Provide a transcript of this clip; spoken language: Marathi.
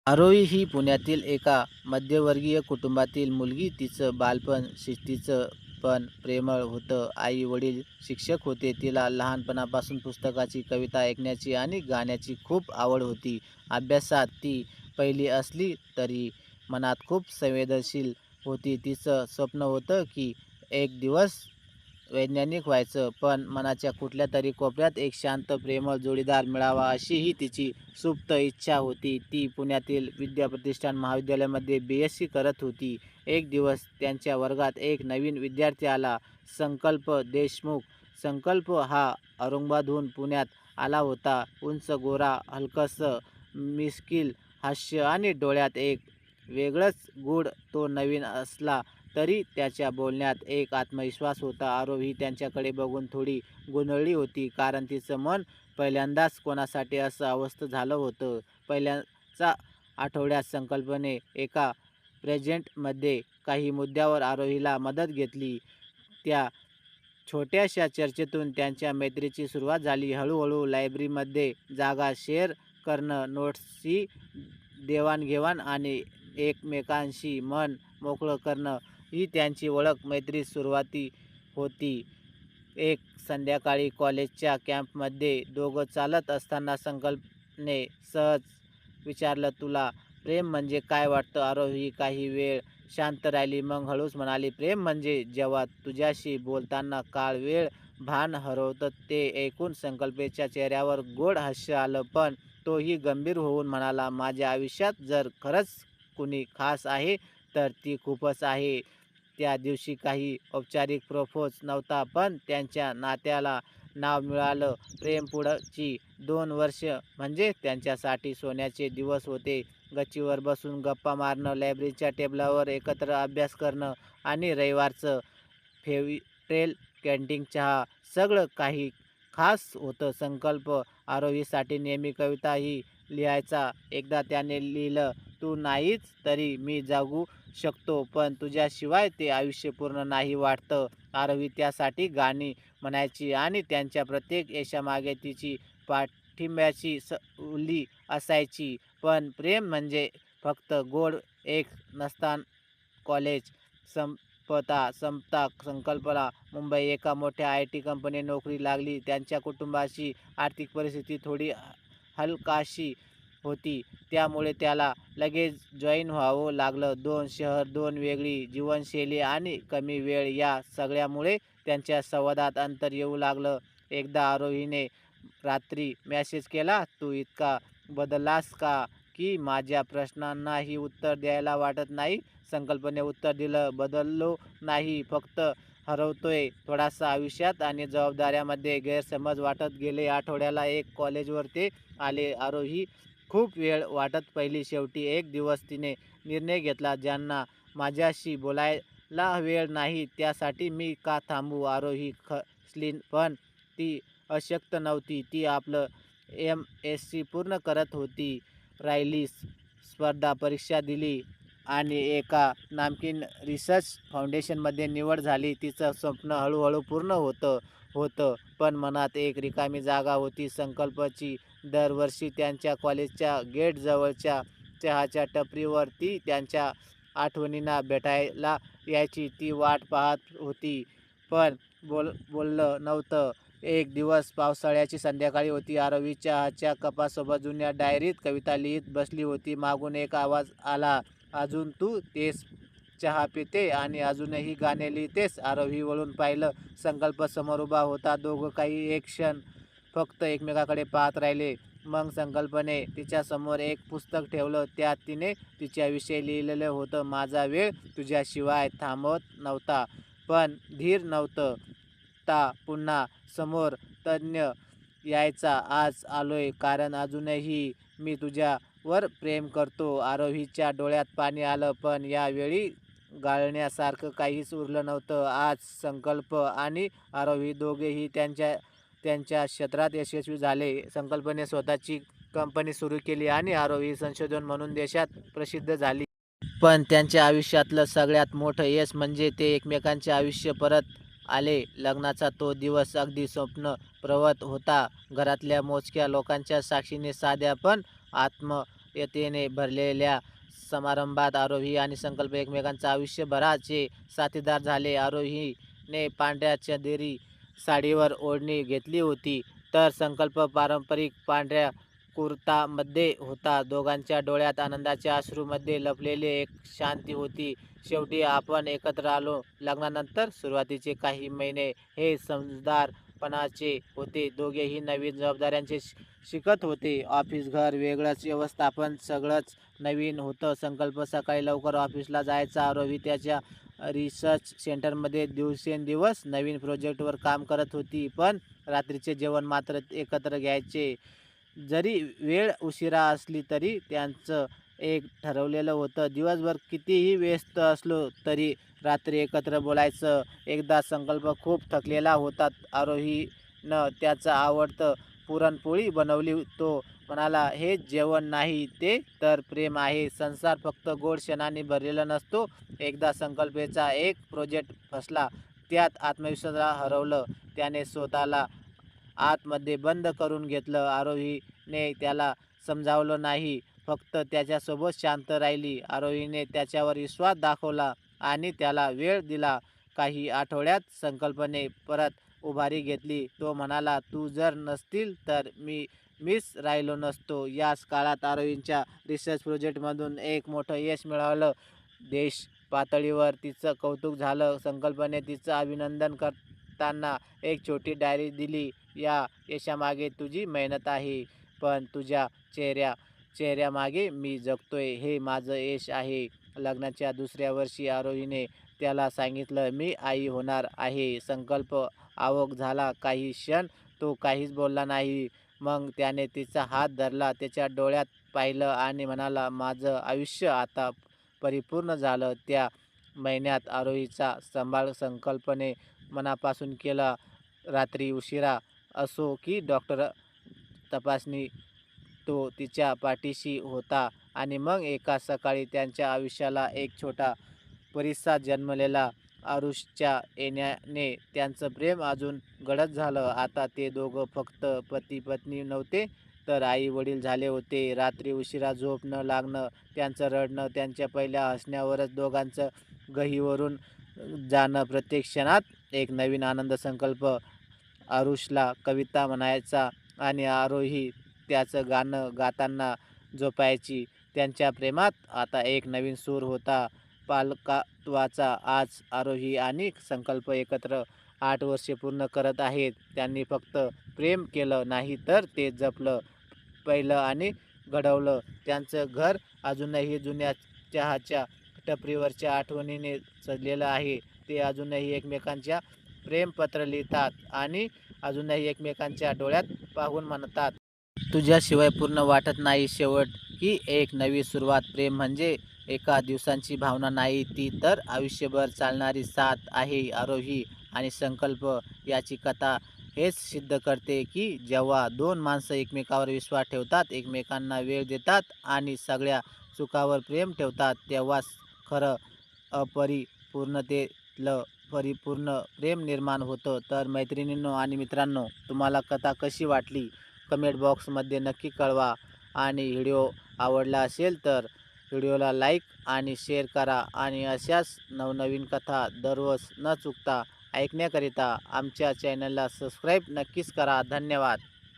आरोही ही पुण्यातील एका मध्यमवर्गीय कुटुंबातील मुलगी. तिचं बालपण शिस्तीचं पण प्रेमळ होतं. आई वडील शिक्षक होते. तिला लहानपणापासून पुस्तकाची, कविता ऐकण्याची आणि गाण्याची खूप आवड होती. अभ्यासात ती पहिली असली तरी मनात खूप संवेदनशील होती. तिचं स्वप्न होतं की एक दिवस वैज्ञानिक व्हायचं, पण मनाच्या कुठल्यातरी कोपऱ्यात एक शांत प्रेमळ जोडीदार मिळावा अशी ही तिची सुप्त इच्छा होती. ती पुण्यातील विद्याप्रतिष्ठान महाविद्यालयामध्ये BSc करत होती. एक दिवस त्यांच्या वर्गात एक नवीन विद्यार्थी आला, संकल्प देशमुख. संकल्प हा औरंगाबादहून पुण्यात आला होता. उंच, गोरा, हलकसं, मिश्किल हास्य आणि डोळ्यात एक वेगळंच गूढ. तो नवीन असला तरी त्याच्या बोलण्यात एक आत्मविश्वास होता. आरोही त्यांच्याकडे बघून थोडी गोंधळली होती, कारण तिचं मन पहिल्यांदाच कोणासाठी असं अवस्थ झालं होतं. पहिल्याचा आठवड्यात संकल्पने एका प्रेझेंटमध्ये काही मुद्द्यावर आरोहीला मदत घेतली. त्या छोट्याशा चर्चेतून त्यांच्या मैत्रीची सुरुवात झाली. हळूहळू लायब्ररीमध्ये जागा शेअर करणं, नोट्सची देवाणघेवाण आणि एकमेकांशी मन मोकळं करणं ही त्यांची ओळख मैत्री सुरुवाती होती. एक संध्याकाळी कॉलेजच्या कॅम्पमध्ये दोघं चालत असताना संकल्पने सहज विचारलं, तुला प्रेम म्हणजे काय वाटतं? आरोही काही वेळ शांत राहिली, मग हळूच म्हणाली, प्रेम म्हणजे जेव्हा तुझ्याशी बोलताना काळ वेळ भान हरवतं. ते ऐकून संकल्पेच्या चेहऱ्यावर गोड हास्य आलं, पण तोही गंभीर होऊन म्हणाला, माझ्या आयुष्यात जर खरंच कुणी खास आहे तर ती खूपच आहे. त्या दिवशी काही औपचारिक प्रपोज नव्हता, पण त्यांच्या नात्याला नाव मिळालं प्रेम. पुढची 2 वर्ष म्हणजे त्यांच्यासाठी सोन्याचे दिवस होते. गच्चीवर बसून गप्पा मारणं, लायब्ररीच्या टेबलावर एकत्र अभ्यास करणं आणि रविवारचं फेवरेट कॅन्टीन चहा, सगळं काही खास होतं. संकल्प आरोहीसाठी नेहमी कविताही लिहायचा. एकदा त्याने लिहिलं, तू नाहीच तरी मी जगू शकतो, पण तुझ्याशिवाय ते आयुष्य पूर्ण नाही वाटतं. आरोही त्यासाठी गाणी म्हणायची आणि त्यांच्या प्रत्येक यशामागे तिची पाठिंब्याची उली असायची. पण प्रेम म्हणजे फक्त गोड एक नसताना. कॉलेज संपता संकल्पला मुंबई एका मोठ्या IT कंपनीत नोकरी लागली. त्यांच्या कुटुंबाची आर्थिक परिस्थिती थोडी हलकाशी होती, त्यामुळे त्याला लगेच जॉईन व्हावं लागलं. 2 शहर, 2 वेगळी जीवनशैली आणि कमी वेळ, या सगळ्यामुळे त्यांच्या संवादात अंतर येऊ लागलं. एकदा आरोहीने रात्री मेसेज केला, तू इतका बदललास का की माझ्या प्रश्नांनाही उत्तर द्यायला वाटत नाही? संकल्पने उत्तर दिलं, बदललो नाही, फक्त हरवतोय थोडासा आयुष्यात आणि जबाबदाऱ्यामध्ये. गैरसमज वाटत गेले. आठवड्याला एक कॉलेजवर ते आले. आरोही खूप वेळ वाटत पाहिली. शेवटी एक दिवस तिने निर्णय घेतला, ज्यांना माझ्याशी बोलायला वेळ नाही त्यासाठी मी का थांबू? आरोही खचली, पण ती अशक्त नव्हती. ती आपलं MSc पूर्ण करत होती, राहिली स्पर्धा परीक्षा दिली आणि एका नामांकित रिसर्च फाउंडेशनमध्ये निवड झाली. तिचं स्वप्न हळूहळू पूर्ण होतं, पण मनात एक रिकामी जागा होती. संकल्पची दरवर्षी त्यांच्या कॉलेजच्या गेटजवळच्या चहाच्या टपरीवर ती त्यांच्या आठवणींना भेटायला यायची. ती वाट पाहत होती, पण बोललं नव्हतं. एक दिवस पावसाळ्याची संध्याकाळी होती. आरोही चहाच्या कपासोबत जुन्या डायरीत कविता लिहित बसली होती. मागून एक आवाज आला, अजून तू तेच चहा पिते आणि अजूनही गाणे लिहितेस? आरोही वळून पाहिलं. संकल्प समोर उभा होता. दोघं काही एक क्षण फक्त एकमेकाकडे पाहत राहिले. मग संकल्पने तिच्यासमोर एक पुस्तक ठेवलं. त्यात तिने तिच्याविषयी लिहिलेलं होतं. माझा वेळ तुझ्याशिवाय थांबत नव्हता, पण धीर नव्हता पुन्हा समोर तज्ञ यायचा. आज आलोय कारण अजूनही मी तुझ्यावर प्रेम करतो. आरोहीच्या डोळ्यात पाणी आलं, पण यावेळी गाळण्यासारखं काहीच उरलं नव्हतं. आज संकल्प आणि आरोही दोघेही त्यांच्या क्षेत्रात यशस्वी झाले. संकल्पने स्वतःची कंपनी सुरू केली आणि आरोही संशोधक म्हणून देशात प्रसिद्ध झाली. पण त्यांच्या आयुष्यातलं सगळ्यात मोठं यश म्हणजे ते एकमेकांचे आयुष्य परत आले. लग्नाचा तो दिवस अगदी स्वप्नप्रवत होता. घरातल्या मोजक्या लोकांच्या साक्षीने, साध्या पण आत्मीयतेने भरलेल्या समारंभात आरोही आणि संकल्प एकमेकांच्या आयुष्यभराचे साथीदार झाले. आरोहीने पांढऱ्या चंदेरी साडीवर ओढणी घेतली होती, तर संकल्प पारंपरिक पांढऱ्या कुर्तामध्ये होता. दोघांच्या डोळ्यात आनंदाच्या अश्रूमध्ये लपलेली एक शांती होती. शेवटी आपण एकत्र आलो. लग्नानंतर सुरुवातीचे काही महिने हे समजदारपणाचे होते. दोघेही नवीन जबाबदाऱ्यांचे शिकत होते. ऑफिस, घर वेगळंच, व्यवस्थापन सगळंच नवीन होतं. संकल्प सकाळी लवकर ऑफिसला जायचा. आरोही त्याच्या रिसर्च सेंटरमध्ये दिवसेंदिवस नवीन प्रोजेक्टवर काम करत होती. पण रात्रीचे जेवण मात्र एकत्र घ्यायचे. जरी वेळ उशिरा असली तरी त्यांचं एक ठरवलेलं होतं. दिवसभर कितीही व्यस्त असलो तरी रात्री एकत्र बोलायचं. एकदा संकल्प खूप थकलेला होता. आरोहीनं त्याचं आवडतं पुरणपोळी बनवली. तो म्हणाला, हे जेवण नाही, ते तर प्रेम आहे. संसार फक्त गोड क्षणांनी भरलेला नसतो. एकदा संकल्पेचा एक प्रोजेक्ट फसला. त्यात आत्मविश्वास हरवलं. त्याने स्वतःला आतमध्ये बंद करून घेतलं. आरोहीने त्याला समजावलं नाही, फक्त त्याच्यासोबत शांत राहिली. आरोहीने त्याच्यावर विश्वास दाखवला आणि त्याला वेळ दिला. काही आठवड्यात संकल्पने परत उभारी घेतली. तो म्हणाला, तू जर नसतील तर मीच राहिलो नसतो. याच काळात आरोहीच्या रिसर्च प्रोजेक्टमधून एक मोठं यश मिळालं. देश पातळीवर तिचं कौतुक झालं. संकल्पने तिचं अभिनंदन करताना एक छोटी डायरी दिली. या यशामागे तुझी मेहनत आहे, पण तुझ्या चेहऱ्यामागे मी जगतोय, हे माझं यश आहे. लग्नाच्या दुसऱ्या वर्षी आरोहीने त्याला सांगितलं, मी आई होणार आहे. संकल्प अवाक झाला. काही क्षण तो काहीच बोलला नाही. मग त्याने तिचा हात धरला, त्याच्या डोळ्यात पाहिलं आणि म्हणाला, माझं आयुष्य आता परिपूर्ण झालं. त्या महिन्यात आरोहीचा सांभाळ संकल्पने मनापासून केला. रात्री उशिरा असो की डॉक्टर तपासणी, तो तिच्या पाठीशी होता. आणि मग एका सकाळी त्यांच्या आयुष्याला एक छोटा परिसाद जन्मलेला. आरुषच्या येण्याने त्यांचं प्रेम अजून गडद झालं. आता ते दोघं फक्त पती-पत्नी नव्हते, तर आई-वडील झाले होते. रात्री उशिरा झोप न लागणं, त्यांचं रडणं, त्यांच्या पहिल्या हसण्यावरच दोघांचं गहिवरून जाणं, प्रत्येक क्षणात एक नवीन आनंद. संकल्प आरुषला कविता म्हणायचा आणि आरोही त्याचं गाणं गाताना झोपायची. त्यांच्या प्रेमात आता एक नवीन सूर होता, पालकत्वाचा. आज आरोही आणि संकल्प एकत्र 8 वर्षे पूर्ण करत आहेत. त्यांनी फक्त प्रेम केलं नाही, तर ते जपलं, पाहिलं आणि घडवलं. त्यांचं घर अजूनही जुन्या चहाच्या टपरीवरच्या आठवणीने सजलेलं आहे. ते अजूनही एकमेकांच्या प्रेमपत्र लिहितात आणि अजूनही एकमेकांच्या डोळ्यात पाहून म्हणतात, तुझ्याशिवाय पूर्ण वाटत नाही शेवट. ही एक नवी सुरुवात. प्रेम म्हणजे एका दिवसाची भावना नाही, ती तर आयुष्यभर चालणारी साथ आहे. आरोही आणि संकल्प याची कथा हेच सिद्ध करते की जेव्हा दोन माणसं एकमेकावर विश्वास ठेवतात, एकमेकांना वेळ देतात आणि सगळ्या सुखावर प्रेम ठेवतात, तेव्हाच खरं अपरिपूर्णतेतलं परिपूर्ण प्रेम निर्माण होतं. तर मैत्रिणींनो आणि मित्रांनो, तुम्हाला कथा कशी वाटली कमेंट बॉक्समध्ये नक्की कळवा. आणि व्हिडिओ आवडला असेल तर व्हिडिओला लाईक आणि शेअर करा. आणि अशाच नवनवीन कथा दररोज न चुकता ऐकण्याकरिता आमच्या चॅनलला सबस्क्राईब नक्कीच करा. धन्यवाद.